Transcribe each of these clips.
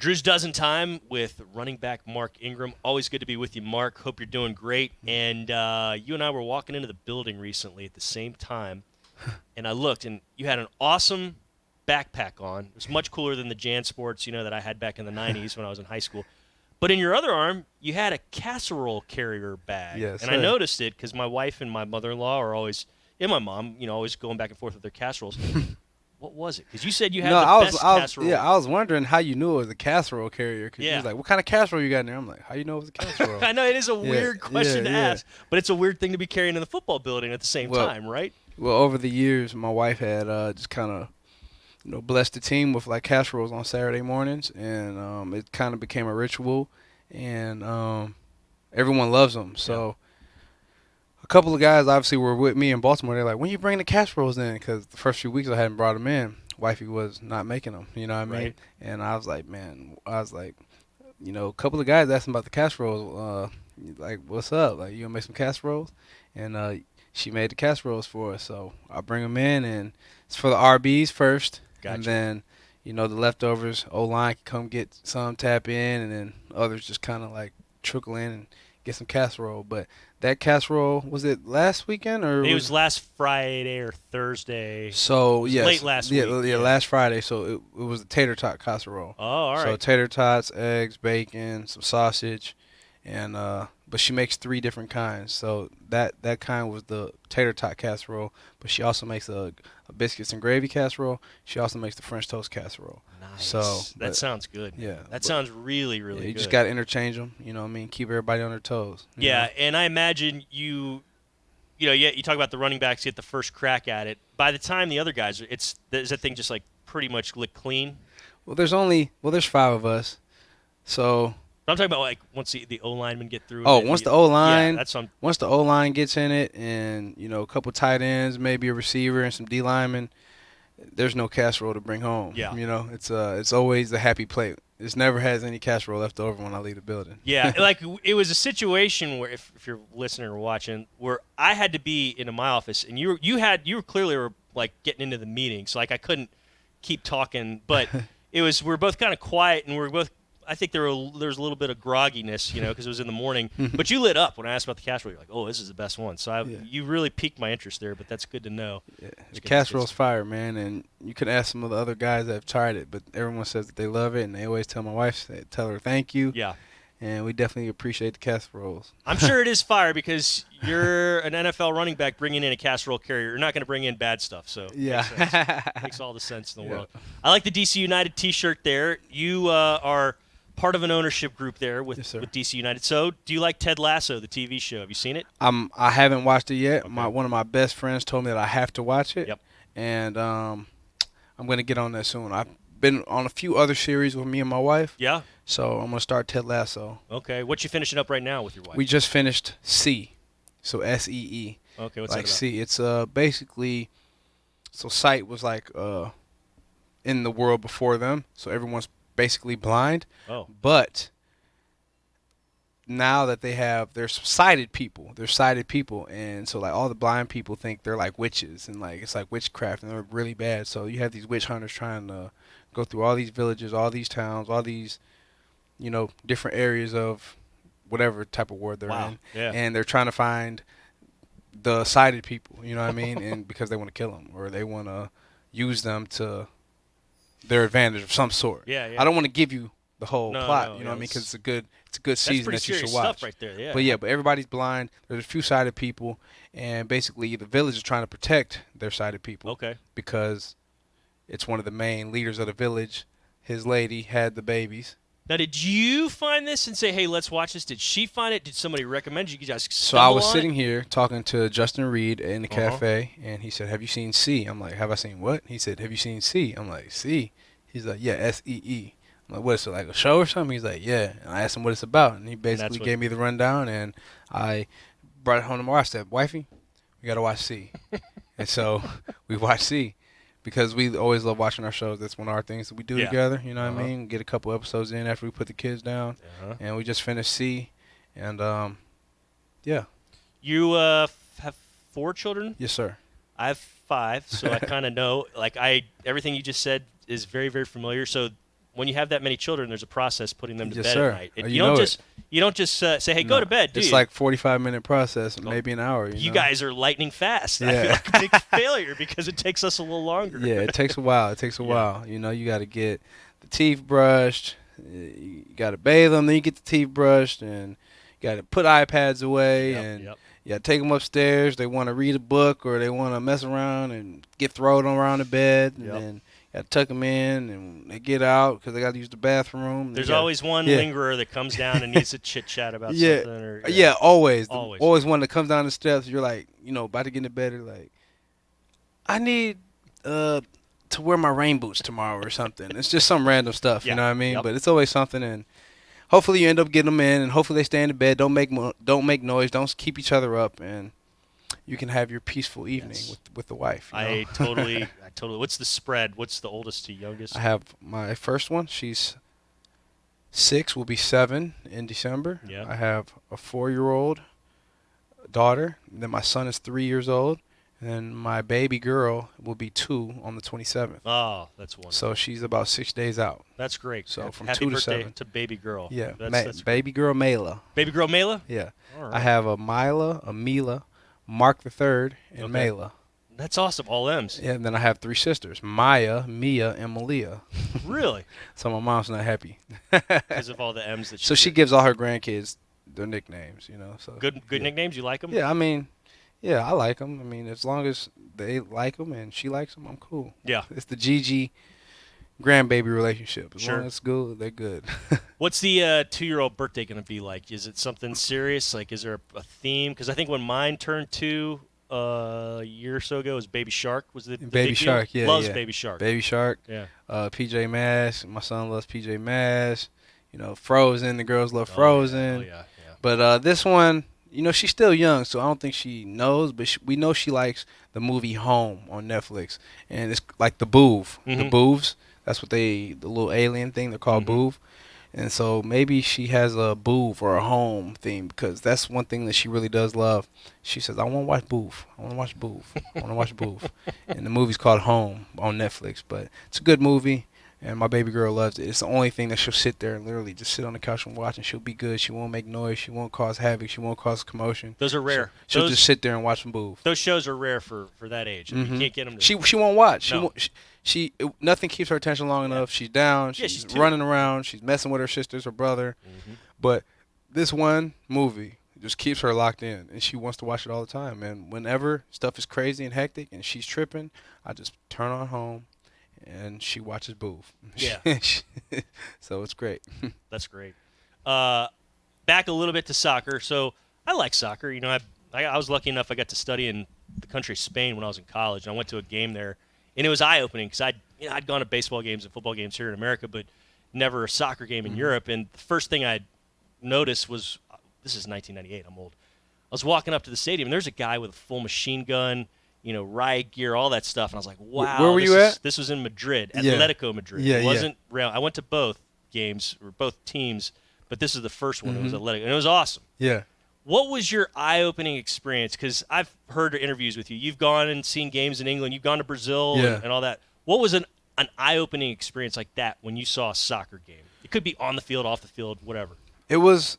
Drew's Dozen Time with running back Mark Ingram. Always good to be with you, Mark. Hope you're doing great. And you and I were walking into the building recently at the same time, and I looked, and you had an awesome backpack on. It was much cooler than the Jan Sports, that I had back in the 90s when I was in high school. But in your other arm, you had a casserole carrier bag. Yes, and I noticed it because my wife and my mother-in-law are always, and my mom, always going back and forth with their casseroles. What was it? Because you said you had best casserole. Yeah, I was wondering how you knew it was a casserole carrier. Because you was like, what kind of casserole you got in there? I'm like, how you know it was a casserole? I know, it is a weird question to ask, but it's a weird thing to be carrying in the football building at the same time, right? Well, over the years, my wife had just kind of, blessed the team with like casseroles on Saturday mornings, and it kind of became a ritual, and everyone loves them. So a couple of guys obviously were with me in Baltimore. They're like, when you bring the casseroles in? Because the first few weeks I hadn't brought them in. Wifey was not making them, you know what I mean? Right. And I was like, a couple of guys asked about the casseroles. Like, what's up? Like, you gonna make some casseroles? And she made the casseroles for us. So I bring them in, and it's for the RBs first. Gotcha. And then, the leftovers, O-line can come get some, tap in, and then others just kind of like trickle in and get some casserole. But that casserole, was it last weekend or? It was last Friday or Thursday. So yes, late last week. Yeah, last Friday. So it was a tater tot casserole. Oh, all right. So tater tots, eggs, bacon, some sausage, and but she makes 3 different kinds. So that kind was the tater tot casserole. But she also makes a biscuits and gravy casserole. She also makes the French toast casserole. Nice. So that sounds good. Yeah. That sounds really, really good. You just got to interchange them. Keep everybody on their toes. Yeah, and I imagine you talk about the running backs get the first crack at it. By the time the other guys, is that thing just like pretty much licked clean? Well, there's 5 of us. So I'm talking about like once the O linemen get through. Once the O line, yeah, once the O line gets in it, and a couple tight ends, maybe a receiver, and some D linemen, there's no casserole to bring home. Yeah. It's always a happy plate. It never has any casserole left over when I leave the building. Yeah, like it was a situation where if you're listening or watching, where I had to be in my office, and you were clearly like getting into the meeting, so like I couldn't keep talking, but we're both kind of quiet, and we're both. I think there was a little bit of grogginess, because it was in the morning. But you lit up when I asked about the casserole. You're like, "Oh, this is the best one." So you really piqued my interest there. But that's good to know. Yeah. The casserole's fire, man. And you can ask some of the other guys that have tried it, but everyone says that they love it, and they always tell my wife, tell her thank you. Yeah. And we definitely appreciate the casseroles. I'm sure it is fire because you're an NFL running back bringing in a casserole carrier. You're not going to bring in bad stuff. So yeah, makes all the sense in the world. I like the DC United T-shirt there. You are part of an ownership group there with DC United. So, do you like Ted Lasso, the TV show? Have you seen it? I haven't watched it yet. Okay. One of my best friends told me that I have to watch it. Yep. And I'm going to get on that soon. I've been on a few other series with me and my wife. Yeah. So I'm going to start Ted Lasso. Okay. What you finishing up right now with your wife? We just finished C. So SEE. Okay. What's like that about? C. It's basically, so sight was like in the world before them. So everyone's basically blind. Oh. But now that they're sighted people, and so like all the blind people think they're like witches, and like it's like witchcraft, and they're really bad. So you have these witch hunters trying to go through all these villages, all these towns, all these different areas of whatever type of world they're in, and they're trying to find the sighted people, you know what I mean, and because they want to kill them or they want to use them to their advantage of some sort. Yeah. I don't want to give you the whole plot, no, you know what I mean, because it's a good season that you should That's watch. pretty serious stuff right there, yeah. But everybody's blind. There's a few sighted people, and basically the village is trying to protect their sighted people. Okay. Because it's one of the main leaders of the village. His lady had the babies. Now, did you find this and say, hey, let's watch this? Did she find it? Did somebody recommend you guys So I was sitting here talking to Justin Reed in the cafe, and he said, have you seen C? I'm like, have I seen what? He said, have you seen C? I'm like, C? He's like, yeah, SEE. I'm like, what is it, like a show or something? He's like, yeah. And I asked him what it's about, and he basically gave me the rundown, and I brought it home to my wife. I said, wifey, we got to watch C. And so we watched C. Because we always love watching our shows. That's one of our things that we do together. You know what I mean? Get a couple episodes in after we put the kids down. And we just finished C. And, yeah. You have 4 children? Yes, sir. I have 5, so I kind of know. Like everything you just said is very, very familiar. So when you have that many children, there's a process putting them to Yes, bed sir. at night. Oh, You don't just say, "Hey, go to bed, dude." It's like 45-minute process, maybe an hour. You know? guys are lightning fast. I Yeah. feel like a big failure because it takes us a little longer. Yeah, it takes a while. It takes a while. You know, you got to get the teeth brushed. You got to bathe them. Then you get the teeth brushed, and you got to put iPads away, and you got to take them upstairs. They want to read a book or they want to mess around and get thrown around the bed, and then you got to tuck them in, and they get out because they got to use the bathroom. There's always one lingerer that comes down and needs to chit chat about something. Or, always. Always. Always one that comes down the steps. You're like, about to get into bed. You're like, I need to wear my rain boots tomorrow or something. It's just some random stuff, you know what I mean? But it's always something, and hopefully you end up getting them in, and hopefully they stay in the bed. Don't make noise. Don't keep each other up, and you can have your peaceful evening with the wife. I totally. What's the spread? What's the oldest to youngest? I have my first one. She's 6, will be 7 in December. Yeah. I have a 4-year-old daughter. Then my son is 3 years old. And my baby girl will be 2 on the 27th. Oh, that's wonderful. So she's about 6 days out. That's great. So from Happy 2 to birthday 7 to baby girl. Yeah, that's baby girl Mayla. Baby girl Mayla. Yeah, all right. I have a Mila, a Mila, Mark the Third, and Mayla. That's awesome. All M's. Yeah, and then I have 3 sisters: Maya, Mia, and Malia. Really? So my mom's not happy because of all the M's that. She gives all her grandkids their nicknames. So good nicknames. You like them? Yeah, I mean. Yeah, I like them. I mean, as long as they like them and she likes them, I'm cool. Yeah. It's the Gigi grandbaby relationship. As long as it's good, they're good. What's the 2-year-old birthday going to be like? Is it something serious? Like, is there a theme? Because I think when mine turned 2 a year or so ago, it was Baby Shark. Was the Baby big Shark, deal? yeah. Loves Baby Shark. Baby Shark. Yeah. PJ Masks. My son loves PJ Masks. Frozen. The girls love Frozen. Yeah. But this one, she's still young, so I don't think she knows, but we know she likes the movie Home on Netflix. And it's like the Boov. Mm-hmm. The Boovs. That's what the little alien thing, they're called Boov. And so maybe she has a Boov or a Home theme, because that's one thing that she really does love. She says, I want to watch Boov. I want to watch Boov. I want to watch Boov. And the movie's called Home on Netflix, but it's a good movie. And my baby girl loves it. It's the only thing that she'll sit there and literally just sit on the couch and watch, and she'll be good. She won't make noise. She won't cause havoc. She won't cause commotion. Those are rare. She'll just sit there and watch them move. Those shows are rare for that age. I mean, you can't get them to... She won't watch. No. Nothing keeps her attention long enough. She's down. She's running around. She's messing with her sisters, her brother. But this one movie just keeps her locked in, and she wants to watch it all the time. And whenever stuff is crazy and hectic and she's tripping, I just turn on Home. And she watches Boov. Yeah. So it's great. That's great. Back a little bit to soccer. So I like soccer. I was lucky enough I got to study in the country of Spain when I was in college. And I went to a game there, and it was eye-opening because I'd gone to baseball games and football games here in America, but never a soccer game in Europe. And the first thing I noticed was, this is 1998. I'm old. I was walking up to the stadium, and there's a guy with a full machine gun, riot gear, all that stuff. And I was like, wow. Where were you at? This was in Madrid, Atletico Madrid. Yeah, it wasn't Real. I went to both games, or both teams, but this is the first one. It was Atletico, and it was awesome. Yeah. What was your eye-opening experience? Because I've heard interviews with you. You've gone and seen games in England. You've gone to Brazil and all that. What was an eye-opening experience like that when you saw a soccer game? It could be on the field, off the field, whatever. It was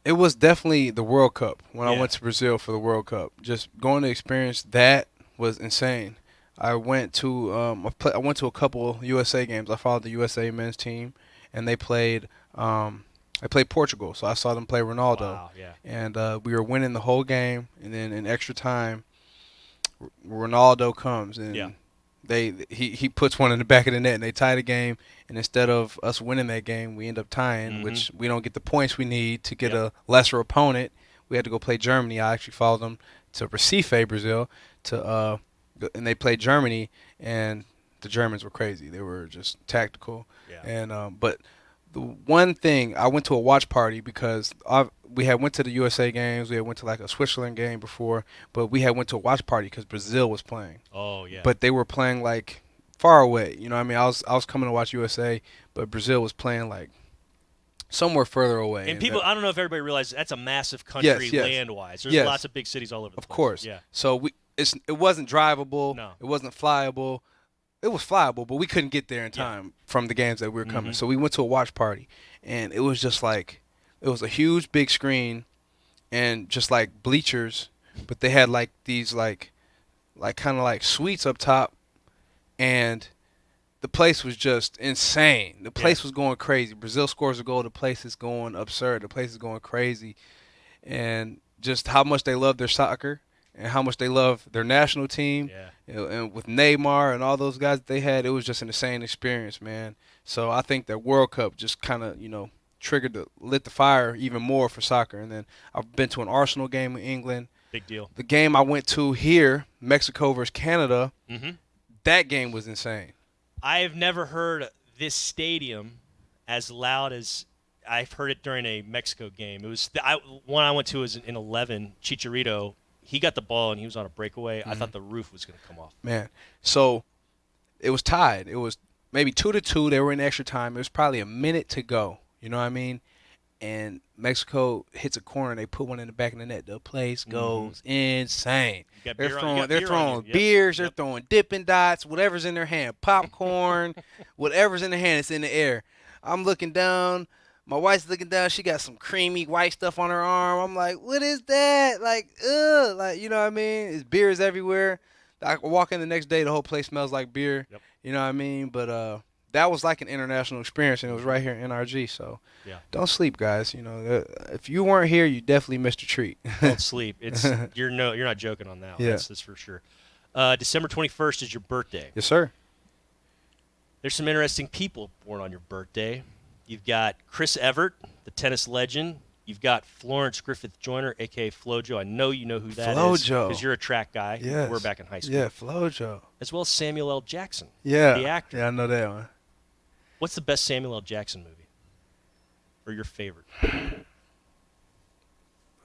definitely the World Cup when I went to Brazil for the World Cup. Just going to experience that was insane. I went to a couple USA games. I followed the USA men's team, and they played Portugal. So I saw them play Ronaldo. Wow, yeah. And we were winning the whole game, and then in extra time, Ronaldo comes and he puts one in the back of the net, and they tie the game. And instead of us winning that game, we end up tying, which we don't get the points we need to get a lesser opponent. We had to go play Germany. I actually followed them to Recife, Brazil, and they played Germany, and the Germans were crazy. They were just tactical. Yeah. And but the one thing, I went to a watch party because we had went to the USA games. We had went to like a Switzerland game before, but we had went to a watch party because Brazil was playing. Oh yeah. But they were playing like far away. You know what I mean? I was coming to watch USA, but Brazil was playing like somewhere further away. And people, I don't know if everybody realizes that's a massive country land-wise. There's lots of big cities all over the place. Of course. Yeah. So it wasn't drivable. No. It wasn't flyable. it was flyable, but we couldn't get there in time from the games that we were coming. So we went to a watch party, and it was just like it was a huge big screen and just like bleachers, but they had like these like kind of like suites up top, and the place was just insane. The place was going crazy. Brazil scores a goal. The place is going absurd. The place is going crazy, and just how much they love their soccer and how much they love their national team. Yeah. You know, and with Neymar and all those guys that they had, it was just an insane experience, man. So I think that World Cup just kind of, lit the fire even more for soccer. And then I've been to an Arsenal game in England. Big deal. The game I went to here, Mexico versus Canada, Mm-hmm. that game was insane. I have never heard this stadium as loud as I've heard it during a Mexico game. It was one I went to was in 11. Chicharito, he got the ball and he was on a breakaway. I thought the roof was going to come off. Man, so it was tied. It was maybe 2-2. They were in extra time. It was probably a minute to go. You know what I mean? And Mexico hits a corner. They put one in the back of the net. The place goes insane. They're throwing beers. They're throwing Dippin' Dots, whatever's in their hand, popcorn, whatever's in their hand. It's in the air. I'm looking down. My wife's looking down. She got some creamy white stuff on her arm. I'm like, what is that? Like, ugh. Like, you know what I mean? It's beers everywhere. I walk in the next day. The whole place smells like beer. Yep. You know what I mean? But that was like an international experience, and it was right here in NRG. So don't sleep, guys. If you weren't here, you definitely missed a treat. Don't sleep. You're not joking on that one. Yeah. That's for sure. December 21st is your birthday. Yes, sir. There's some interesting people born on your birthday. You've got Chris Evert, the tennis legend. You've got Florence Griffith Joyner, a.k.a. Flojo. I know you know who that is. Flojo. Because you're a track guy. Yes. We're back in high school. Yeah, Flojo. As well as Samuel L. Jackson, Yeah. the actor. Yeah, I know that one. What's the best Samuel L. Jackson movie? Or your favorite?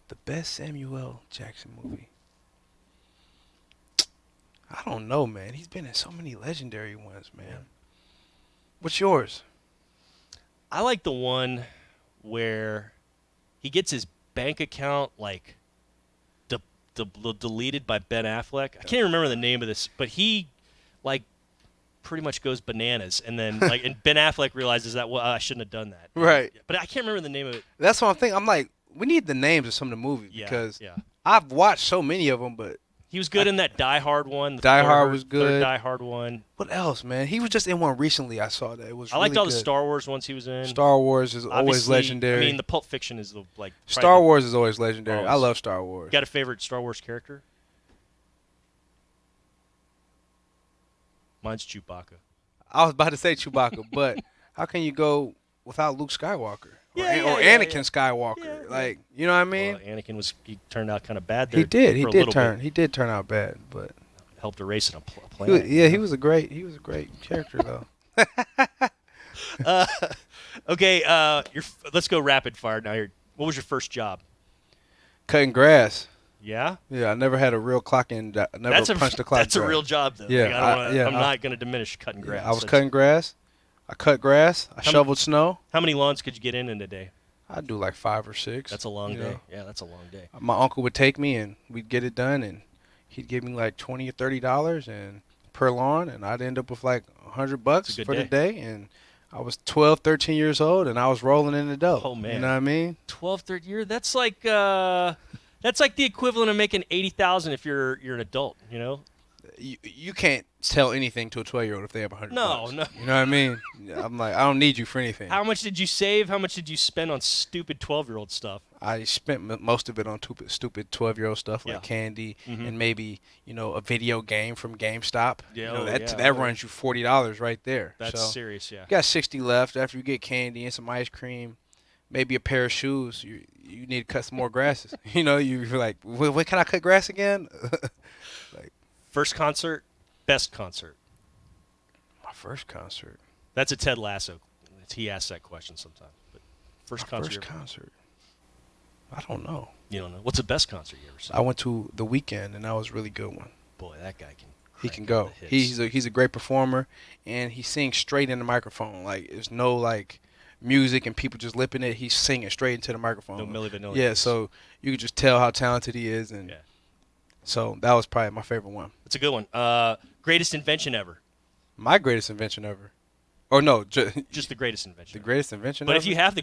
The best Samuel L. Jackson movie. I don't know, man. He's been in so many legendary ones, man. Yeah. What's yours? I like the one where he gets his bank account deleted by Ben Affleck. I can't even remember the name of this, but he pretty much goes bananas, and then and Ben Affleck realizes that I shouldn't have done that. Right. But I can't remember the name of it. That's what I'm thinking. I'm like, we need the names of some of the movies because I've watched so many of them, but he was good in that Die Hard one. Die Hard was good. Third Die Hard one. What else, man? He was just in one recently. I saw that. It was. I liked really all good. the Star Wars ones he was in. Star Wars is always Obviously, legendary. I mean, the Pulp Fiction is the Star Wars is always legendary. Always. I love Star Wars. Got a favorite Star Wars character? Mine's Chewbacca. I was about to say Chewbacca, but how can you go without Luke Skywalker or Anakin Skywalker? Yeah. You know what I mean? Well, Anakin he turned out kind of bad there. He did. He for a did little turn. bit. He did turn out bad, but Helped erase it on a planet. he was a great character though. Okay, let's go rapid fire now. What was your first job? Cutting grass. Yeah? Yeah, I never had a real clock in. I never punched the clock. That's a real job, though. Yeah, I'm not going to diminish cutting grass. I was cutting grass. I cut grass. I shoveled snow. How many lawns could you get in a day? I'd do like 5 or 6. That's a long day. know. Yeah, that's a long day. My uncle would take me and we'd get it done, and he'd give me like $20 or $30 and per lawn, and I'd end up with like $100 for the day. And I was 12, 13 years old, and I was rolling in the dough. Oh man, you know what I mean? 12, 13 years. That's like the equivalent of making $80,000 if you're an adult. You know. You can't tell anything to a 12-year-old if they have $100. No. You know what I mean? I'm like, I don't need you for anything. How much did you save? How much did you spend on stupid 12-year-old stuff? I spent most of it on stupid 12-year-old stuff like candy and maybe a video game from GameStop. Yeah, that runs you $40 right there. That's so serious, yeah. You got 60 left after you get candy and some ice cream, maybe a pair of shoes. You need to cut some more grasses. You're like, when can I cut grass again? First concert, best concert. My first concert. That's a Ted Lasso. He asks that question sometimes. But first concert. I don't know. You don't know. What's the best concert you ever seen? I went to The Weeknd, and that was a really good one. Boy, that guy can. He can go. He's a great performer, and he sings straight in the microphone. Like there's no music and people just lipping it. He's singing straight into the microphone. No Milli Vanilli. Yeah, so you can just tell how talented he is, and so that was probably my favorite one. That's a good one. Greatest invention ever. My greatest invention ever. Or no, Just the greatest invention. the greatest invention But ever? if you have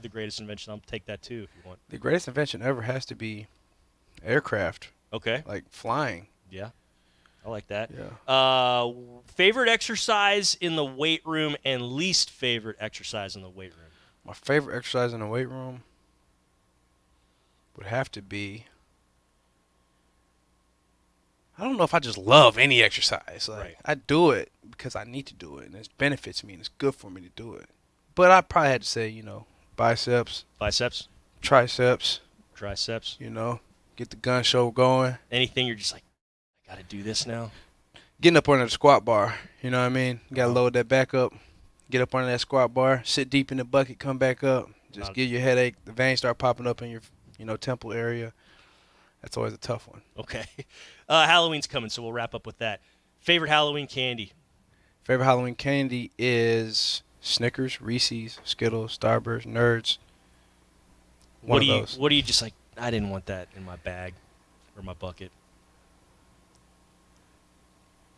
the greatest invention, I'll take that too if you want. The greatest invention ever has to be aircraft, Okay. like flying. Yeah. I like that. Yeah. Favorite exercise in the weight room and least favorite exercise in the weight room. My favorite exercise in the weight room would have to be, I don't know if I just love any exercise. Like, Right. I do it because I need to do it, and it benefits me, and it's good for me to do it. But I probably had to say, biceps, Biceps, triceps, triceps, get the gun show going. anything you're just like, I got to do this now. Getting up under the squat bar, you know what I mean? You got to load that back up, get up under that squat bar, sit deep in the bucket, come back up. Just give you a headache. The veins start popping up in your, temple area. That's always a tough one. Okay. Halloween's coming, so we'll wrap up with that. Favorite Halloween candy? Favorite Halloween candy is Snickers, Reese's, Skittles, Starburst, Nerds. One of those. What do you just like, I didn't want that in my bag or my bucket?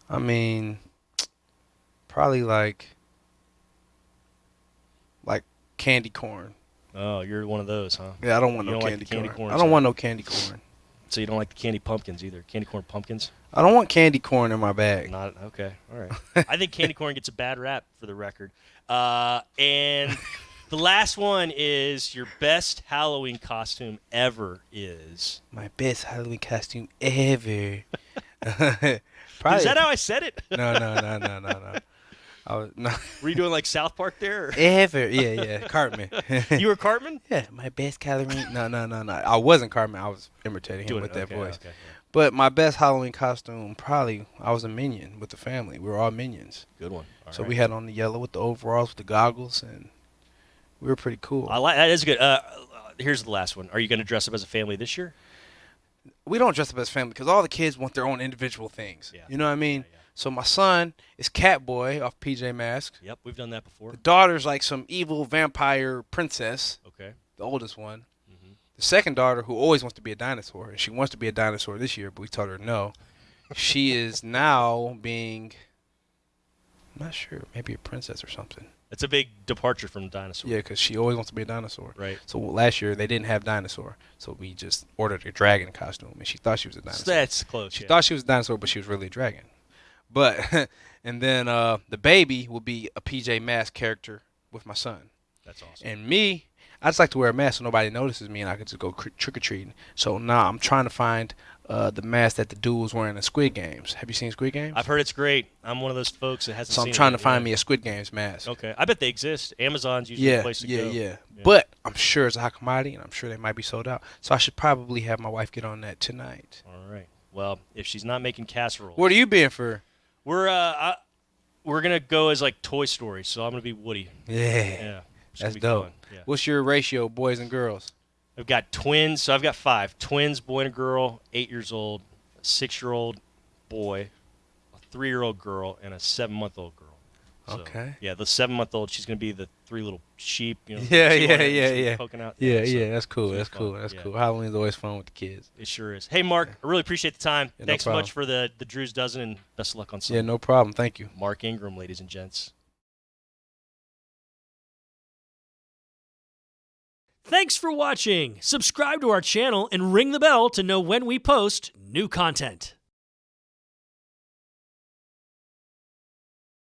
I mean, probably like candy corn. Oh, you're one of those, huh? Yeah, I don't want You no don't like candy the candy corn. corn I don't side? want no candy corn. So you don't like the candy pumpkins either? Candy corn pumpkins? I don't want candy corn in my bag. Not okay. All right. I think candy corn gets a bad rap, for the record. And the last one is your best Halloween costume ever is. My best Halloween costume ever. Is that how I said it? No. I was no. Were you doing like South Park there? Or? Ever. Yeah. Cartman. You were Cartman? Yeah, my best Halloween. No. I wasn't Cartman. I was imitating him Doing with it. that Okay, voice. okay, yeah. But my best Halloween costume, probably, I was a minion with the family. We were all minions. Good one. All So right. we had on the yellow with the overalls, with the goggles, and we were pretty cool. I like that. Is good. Here's the last one. Are you going to dress up as a family this year? We don't dress up as family because all the kids want their own individual things. Yeah. You know what I mean? Yeah. So my son is Catboy off PJ Masks. Yep, we've done that before. The daughter's like some evil vampire princess, Okay. the oldest one. Mm-hmm. The second daughter, who always wants to be a dinosaur, and she wants to be a dinosaur this year, but we told her no. She is now being, I'm not sure, maybe a princess or something. It's a big departure from dinosaur. Yeah, because she always wants to be a dinosaur. Right. So last year, they didn't have dinosaur, so we just ordered a dragon costume, and she thought she was a dinosaur. So that's close. She yeah. thought she was a dinosaur, but she was really a dragon. But, and then the baby will be a PJ Masks character with my son. That's awesome. And me, I just like to wear a mask so nobody notices me and I can just go trick-or-treating. So now I'm trying to find the mask that the dude was wearing in Squid Games. Have you seen Squid Games? I've heard it's great. I'm one of those folks that hasn't So seen I'm it trying yet, to find yeah. me a Squid Games mask. Okay. I bet they exist. Amazon's usually the place to go. Yeah. But I'm sure it's a hot commodity, and I'm sure they might be sold out. So I should probably have my wife get on that tonight. All right. Well, if she's not making casseroles. What are you being for? We're going to go as like Toy Story, so I'm going to be Woody. Yeah. Yeah. It's gonna That's be dope. fun. Yeah. What's your ratio, boys and girls? I've got twins, so I've got 5. Twins, boy and a girl, 8 years old, a 6-year-old boy, a 3-year-old girl, and a 7-month-old girl. So, Okay. Yeah, the 7-month-old, she's going to be the 3 little sheep. Yeah, sheep on it, she's yeah. Poking out. Yeah, so that's cool. it's That's fun. cool. That's Yeah. cool. Halloween's always fun with the kids. It sure is. Hey, Mark, I really appreciate the time. Yeah, no Thanks so much problem. for the Drew's Dozen, and best of luck on Yeah, Sunday. no problem. Thank you. Mark Ingram, ladies and gents. Thanks for watching. Subscribe to our channel and ring the bell to know when we post new content.